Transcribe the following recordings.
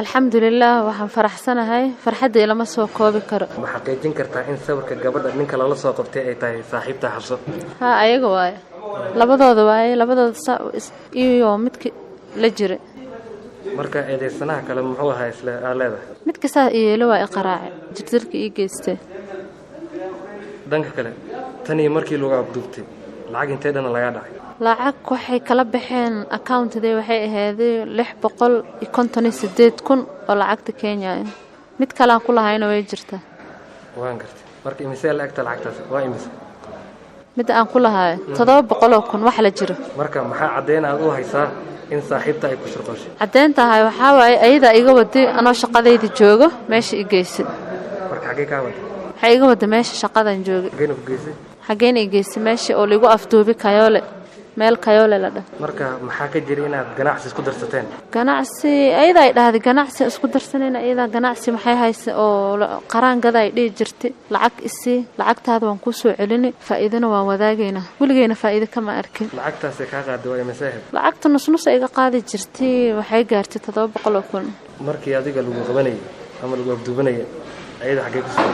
الحمد لله waxaan faraxsanahay farxadda ilama soo koobi karo ma xaqiijin kartaa in sawirka gabadha ninka la soo qabtay ay tahay saaxiibta Xabso ha ayaga waay labadooda iyo midki la jira marka eedeysanaha kale muxuu ahaa isla leedahay mid kasta iyo waa qaraac jirtirka ii geystay danka kale tani markii lagu abduubtay lacag intee dhan laga dhacay lacag waxay kala baxeen account-deeda waxay ahaydeen 658,000 oo lacagta Kenya mid kale aan ku lahayna way jirtaa waan gartay marka imisee lacagta lacagtaas waa imis mid aan ku lahay 700,000 wax la jiro marka maxaa cadeyn aad u haysaa in saaxiibta ay ku shaqeysay cadeynta waxa waay ayada iga waday anoo shaqadayda joogo meesha i geysay marka xagee ka waday waxay iga waday meesha shaqadan joogo xageen i geysay meesha oo lagu afduubi kayoole meel kayoole la dhahay marka maxaa ka jira inaad ganacsi isku darsateen ganacsi ayada ay dhahday ganacsi isku darsanayna ayada ganacsi maxay haysaa oo qaraan gaday dhig jirtay lacag isi lacagtaada waan ku soo celinay faa'iidana waan wadaagayna wiligeena faa'iido kama arkin lacagtaas ka qaaday way masaahib lacagta nus ay qaadi jirtay waxay gaartay 700,000 markii adiga lagu qabanay ama lagu abduubanay ayada xagee ku soo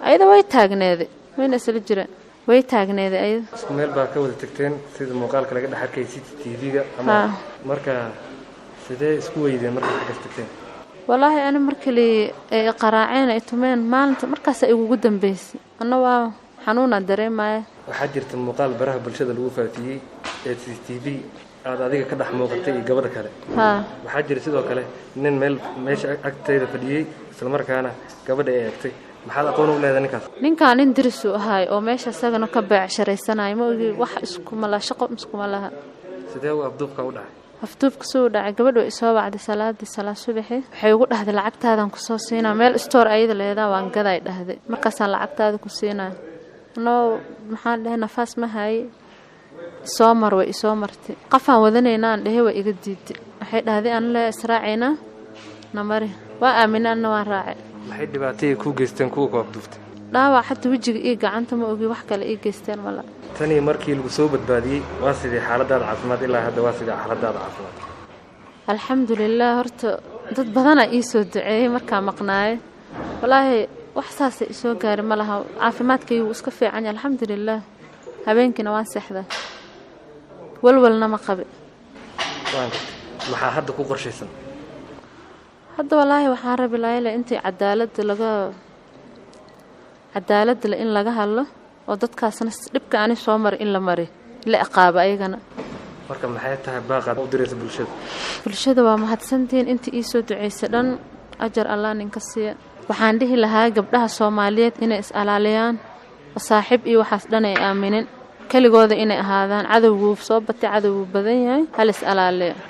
ayada way taagneeday wayna isla jiraan way taagneeday ayada meel baa ka wada tagteen sida muuqaalka laga dhaxarkay CCTV-ga ama marka sidee isku weydeen marka ka tagteen wallahi ana markii ay qaraaceen ay tumeen maalinta markaas ay ugu dambeysay ana waa xanuun dareemay waxa jirta muuqaal baraha bulshada lagu faafiyay ee CCTV aad adiga ka dhax muuqatay gabadha kale waxa jira sidoo kale nin meesha agteeda fadhiyay isla markaana gabadha ay agtay maxaad aqoon u leedahay ninkaan in diris u ahay oo meesha asagana ka beecshareysanay ma ogi wax isku ma la shaqo isku ma laha sidee uu abduubka u dhacay afduubka soo dhacay gabadhu ay soo wacday salaadii subaxi waxay ugu dhahday lacagtaadan ku soo siinaa meel store ayada leedahay waan gaday dhahday markaas aan lacagtaada ku siinaa maxaan dhahay nafaas ma hay soo martay qafaan wadanaynaan dhahay way iga diiday waxay dhahday aan la israacayna namari waa aaminana waan raacay maxay dhibaatay ku geysteen kuwa abduubtay dhaawac xad wajiga iyo gacanta ma ogi wax kale ii geysteen wala tani markii lagu soo badbaadiyay waa sidii xaaladaada caafimaad ilaa hadda waa sidii xaaladaada caafimaad alxamdulillah horta dad badan ay soo duceeyay marka maqnaay wallahi wax saas ay soo gaaray ma laha caafimaadkaygu iska fiican alxamdulillah habeenkina waan seexday walwalna ma qabi maxaa hadda ku qorshaysan hadda wallahi waxaan rabi lahayn intii cadaalad in laga hadlo oo dadkaasna dhibka aan soo mar in la mari la aqaabo ayagana marka maxay tahay baaqad u diraysa bulshada waa mahadsantiin intii ii soo duceysay dhan ajar Allah ninka siiya waxaan dhihi lahaa gabdhaha Soomaaliyeed inay is alaaliyaan saaxiib iyo waxaas dhan ay aaminin kaligooda inay ahaadaan cadawgu soo batay cadawgu badan yahay hal is alaaliyo